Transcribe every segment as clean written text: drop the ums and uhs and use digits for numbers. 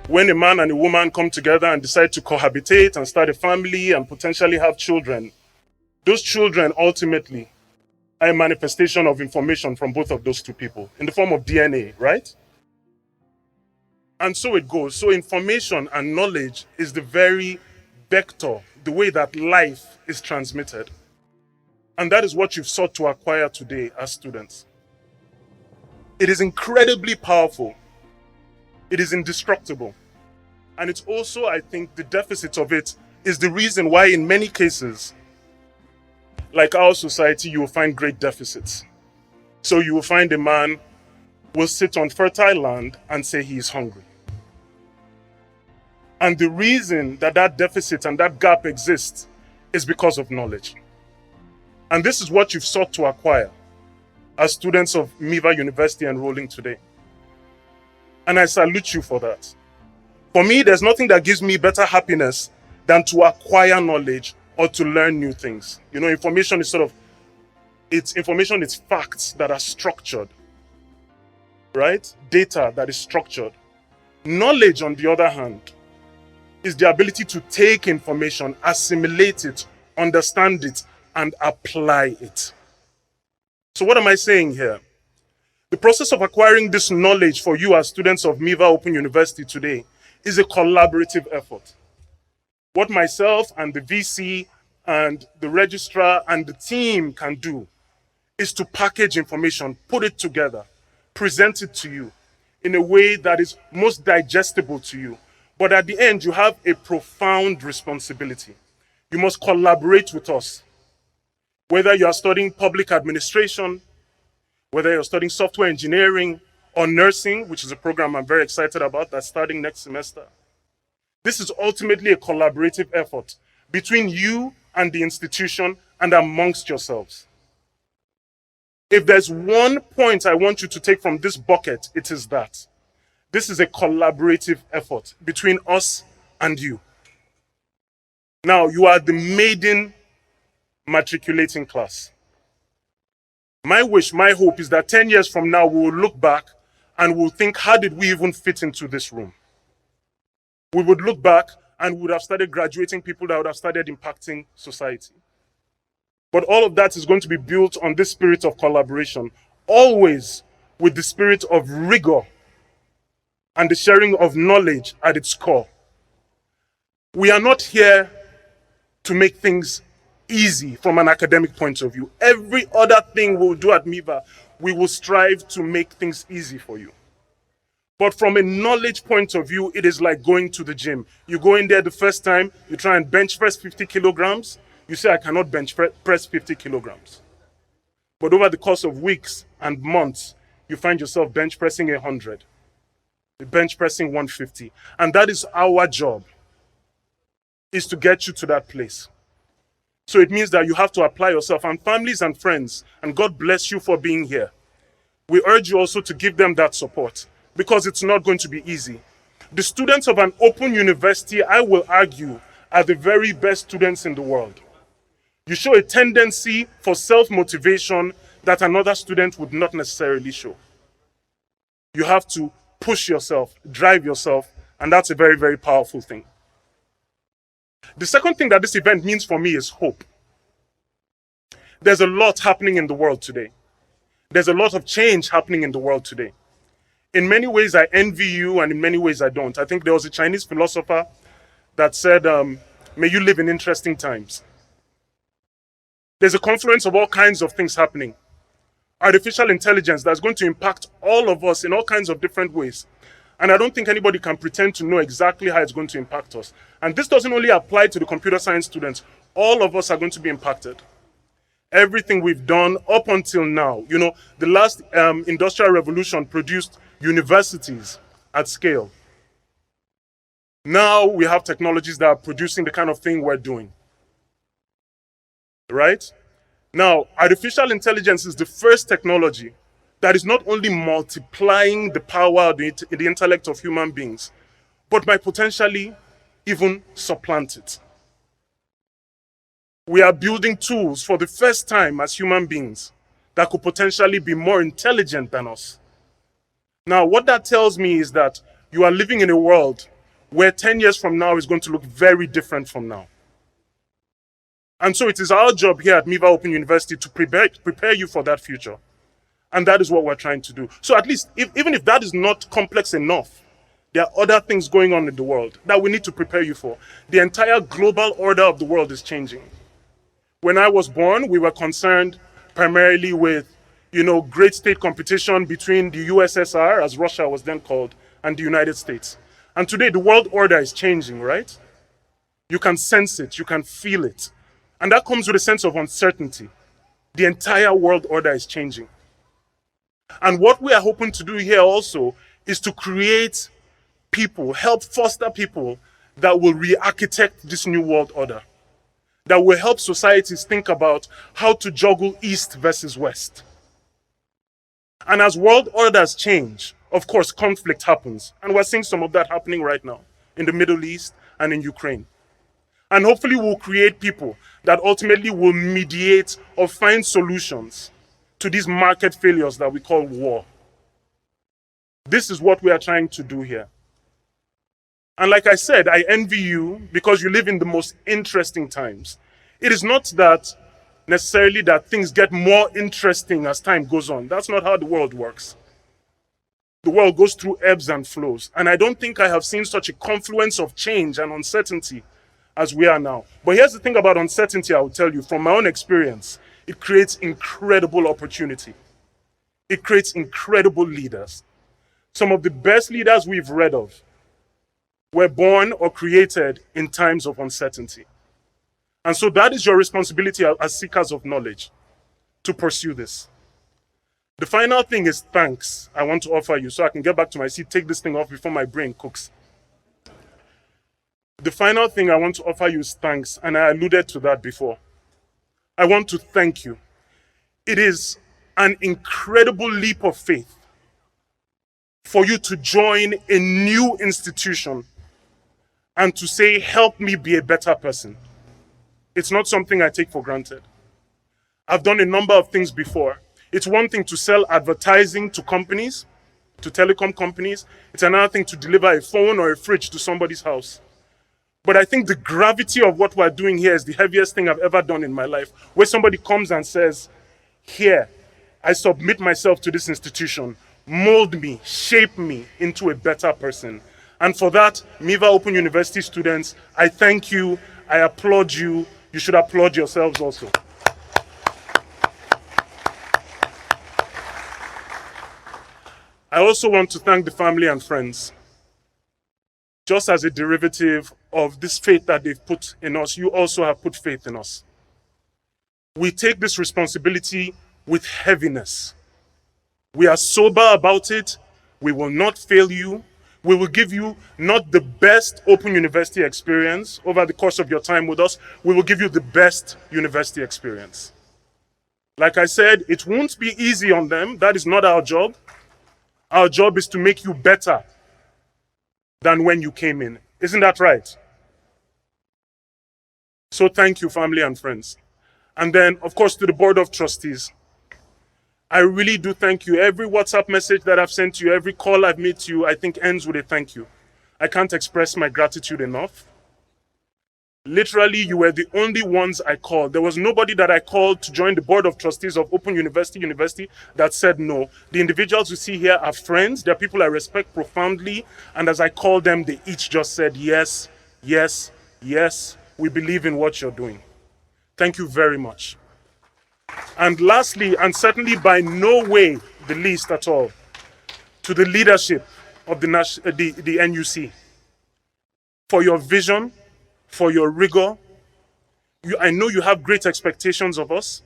When a man and a woman come together and decide to cohabitate and start a family and potentially have children, those children ultimately are a manifestation of information from both of those two people in the form of DNA, right? And so it goes. So information and knowledge is the very vector, the way that life is transmitted. And that is what you've sought to acquire today as students. It is incredibly powerful. It is indestructible. And it's also, I think, the deficit of it is the reason why in many cases, like our society, you will find great deficits. So you will find a man will sit on fertile land and say he is hungry. And the reason that that deficit and that gap exists is because of knowledge. And this is what you've sought to acquire as students of Miva University enrolling today. And I salute you for that. For me, there's nothing that gives me better happiness than to acquire knowledge or to learn new things. You know, information is it's facts that are structured, right? Data that is structured. Knowledge, on the other hand, is the ability to take information, assimilate it, understand it, and apply it. So what am I saying here? The process of acquiring this knowledge for you as students of Miva Open University today is a collaborative effort. What myself and the VC and the registrar and the team can do is to package information, put it together, present it to you in a way that is most digestible to you. But at the end, you have a profound responsibility. You must collaborate with us. Whether you are studying public administration, whether you're studying software engineering or nursing, which is a program I'm very excited about that's starting next semester. This is ultimately a collaborative effort between you and the institution and amongst yourselves. If there's one point I want you to take from this bucket, it is that. This is a collaborative effort between us and you. Now, you are the Maiden matriculating class. My wish, my hope is that 10 years from now, we will look back and we'll think, how did we even fit into this room? We would look back and we would have started graduating people that would have started impacting society. But all of that is going to be built on this spirit of collaboration, always with the spirit of rigor and the sharing of knowledge at its core. We are not here to make things easy from an academic point of view. Every other thing we'll do at Miva, we will strive to make things easy for you. But from a knowledge point of view, it is like going to the gym. You go in there the first time, you try and bench press 50 kilograms. You say, I cannot bench press 50 kilograms. But over the course of weeks and months, you find yourself bench pressing 100, bench pressing 150. And that is our job, is to get you to that place. So it means that you have to apply yourself, and families and friends, and God bless you for being here. We urge you also to give them that support, because it's not going to be easy. The students of an open university, I will argue, are the very best students in the world. You show a tendency for self-motivation that another student would not necessarily show. You have to push yourself, drive yourself, and that's a very, very powerful thing. The second thing that this event means for me is hope. There's a lot happening in the world today. There's a lot of change happening in the world today. In many ways, I envy you, and in many ways, I don't. I think there was a Chinese philosopher that said, may you live in interesting times. There's a confluence of all kinds of things happening. Artificial intelligence that's going to impact all of us in all kinds of different ways. And I don't think anybody can pretend to know exactly how it's going to impact us. And this doesn't only apply to the computer science students. All of us are going to be impacted. Everything we've done up until now, you know, the last industrial revolution produced universities at scale. Now we have technologies that are producing the kind of thing we're doing. Right? Now, artificial intelligence is the first technology that is not only multiplying the power of the intellect of human beings, but might potentially even supplant it. We are building tools for the first time as human beings that could potentially be more intelligent than us. Now, what that tells me is that you are living in a world where 10 years from now is going to look very different from now. And so it is our job here at Miva Open University to prepare you for that future. And that is what we're trying to do. So at least, even if that is not complex enough, there are other things going on in the world that we need to prepare you for. The entire global order of the world is changing. When I was born, we were concerned primarily with, great state competition between the USSR, as Russia was then called, and the United States. And today, the world order is changing, right? You can sense it, you can feel it. And that comes with a sense of uncertainty. The entire world order is changing. And what we are hoping to do here also is to create people, help foster people that will re-architect this new world order, that will help societies think about how to juggle East versus West. And as world orders change, of course, conflict happens. And we're seeing some of that happening right now in the Middle East and in Ukraine. And hopefully we'll create people that ultimately will mediate or find solutions to these market failures that we call war. This is what we are trying to do here. And like I said, I envy you because you live in the most interesting times. It is not that necessarily that things get more interesting as time goes on. That's not how the world works. The world goes through ebbs and flows. And I don't think I have seen such a confluence of change and uncertainty as we are now. But here's the thing about uncertainty, I will tell you, from my own experience, it creates incredible opportunity. It creates incredible leaders. Some of the best leaders we've read of were born or created in times of uncertainty. And so that is your responsibility as seekers of knowledge, to pursue this. The final thing is thanks I want to offer you, so I can get back to my seat, take this thing off before my brain cooks. The final thing I want to offer you is thanks, and I alluded to that before. I want to thank you. It is an incredible leap of faith for you to join a new institution and to say, help me be a better person. It's not something I take for granted. I've done a number of things before. It's one thing to sell advertising to companies, to telecom companies. It's another thing to deliver a phone or a fridge to somebody's house. But I think the gravity of what we're doing here is the heaviest thing I've ever done in my life, where somebody comes and says, here, I submit myself to this institution, mold me, shape me into a better person. And for that, Miva Open University students, I thank you, I applaud you, you should applaud yourselves also. I also want to thank the family and friends. Just as a derivative of this faith that they've put in us, you also have put faith in us. We take this responsibility with heaviness. We are sober about it. We will not fail you. We will give you not the best Open University experience over the course of your time with us. We will give you the best university experience. Like I said, it won't be easy on them. That is not our job. Our job is to make you better than when you came in. Isn't that right? So thank you, family and friends. And then, of course, to the Board of Trustees, I really do thank you. Every WhatsApp message that I've sent to you, every call I've made to you, I think ends with a thank you. I can't express my gratitude enough. Literally, you were the only ones I called. There was nobody that I called to join the Board of Trustees of Open University that said no. The individuals you see here are friends. They're people I respect profoundly. And as I called them, they each just said, yes, yes, yes, we believe in what you're doing. Thank you very much. And lastly, and certainly by no way the least at all, to the leadership of the NUC, for your vision, for your rigor. I know you have great expectations of us.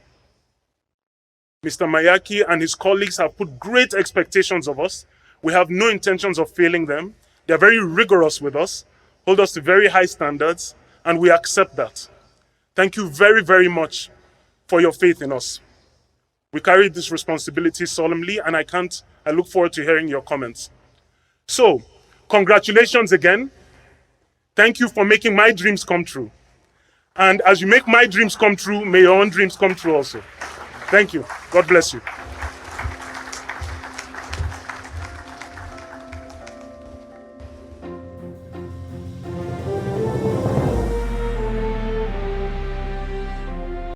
Mr. Mayaki and his colleagues have put great expectations of us. We have no intentions of failing them. They're very rigorous with us, hold us to very high standards, and we accept that. Thank you very, very much for your faith in us. We carry this responsibility solemnly, and I look forward to hearing your comments. So, congratulations again. Thank you for making my dreams come true. And as you make my dreams come true, may your own dreams come true also. Thank you. God bless you.